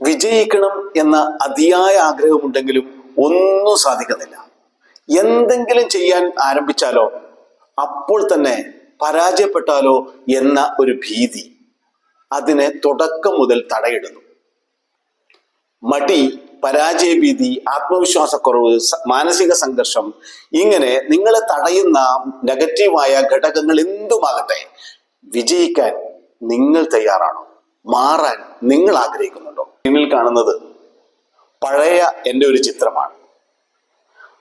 വിജയിക്കണം എന്ന അതിയായ ആഗ്രഹമുണ്ടെങ്കിലും ഒന്നും സാധിക്കുന്നില്ല. എന്തെങ്കിലും ചെയ്യാൻ ആരംഭിച്ചാലോ അപ്പോൾ തന്നെ പരാജയപ്പെട്ടാലോ എന്ന ഒരു ഭീതി അതിനെ തുടക്കം മുതൽ തടയിടുന്നു. മടി, പരാജയഭീതി, ആത്മവിശ്വാസക്കുറവ്, മാനസിക സംഘർഷം, ഇങ്ങനെ നിങ്ങളെ തടയുന്ന നെഗറ്റീവായ ഘടകങ്ങൾ എന്തുമാകട്ടെ, വിജയിക്കാൻ നിങ്ങൾ തയ്യാറാണോ? മാറാൻ നിങ്ങൾ ആഗ്രഹിക്കുന്നുണ്ടോ? പിന്നിൽ കാണുന്നത് പഴയ എൻ്റെ ഒരു ചിത്രമാണ്.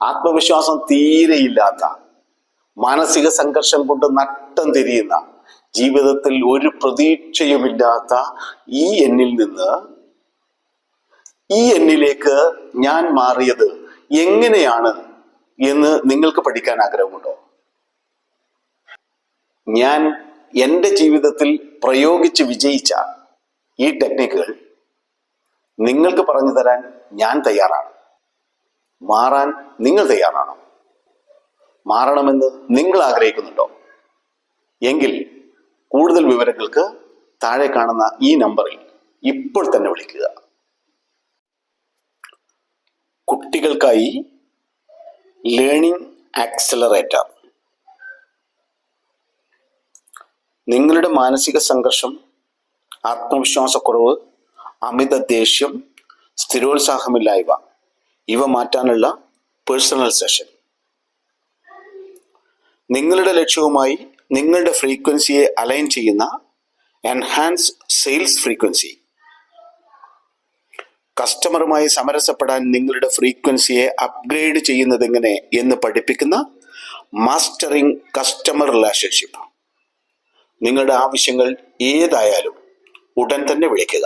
ആത്മവിശ്വാസം തീരെയില്ലാത്ത, മാനസിക സംഘർഷം കൊണ്ട് നട്ടം തിരിയുന്ന, ജീവിതത്തിൽ ഒരു പ്രതീക്ഷയുമില്ലാത്ത ഈ എന്നിൽ നിന്ന് ഈ എന്നിലേക്ക് ഞാൻ മാറിയത് എങ്ങനെയാണ് എന്ന് നിങ്ങൾക്ക് പഠിക്കാൻ ആഗ്രഹമുണ്ടോ? ഞാൻ എൻ്റെ ജീവിതത്തിൽ പ്രയോഗിച്ച് വിജയിച്ച ഈ ടെക്നിക്കുകൾ നിങ്ങൾക്ക് പറഞ്ഞു തരാൻ ഞാൻ തയ്യാറാണ്. മാറാൻ നിങ്ങൾ തയ്യാറാണോ? മാറണമെന്ന് നിങ്ങൾ ആഗ്രഹിക്കുന്നുണ്ടോ? എങ്കിൽ കൂടുതൽ വിവരങ്ങൾക്ക് താഴെ കാണുന്ന ഈ നമ്പറിൽ ഇപ്പോൾ തന്നെ വിളിക്കുക. കുട്ടികൾക്കായി ലേണിംഗ് ആക്സിലറേറ്റർ. നിങ്ങളുടെ മാനസിക സംഘർഷം, ആത്മവിശ്വാസക്കുറവ്, അമിത ദേഷ്യം, സ്ഥിരോത്സാഹമില്ലായ്മ ഇവ മാറ്റാനുള്ള പേഴ്സണൽ സെഷൻ. നിങ്ങളുടെ ലക്ഷ്യവുമായി നിങ്ങളുടെ ഫ്രീക്വൻസിയെ അലൈൻ ചെയ്യുന്ന എൻഹാൻസ് സെയിൽസ് ഫ്രീക്വൻസി. കസ്റ്റമറുമായി സമരസപ്പെടാൻ നിങ്ങളുടെ ഫ്രീക്വൻസിയെ അപ്ഗ്രേഡ് ചെയ്യുന്നതെങ്ങനെ എന്ന് പഠിപ്പിക്കുന്ന മാസ്റ്ററിംഗ് കസ്റ്റമർ റിലേഷൻഷിപ്പ്. നിങ്ങളുടെ ആവശ്യങ്ങൾ ഏതായാലും ഉടൻ തന്നെ വിളിക്കുക.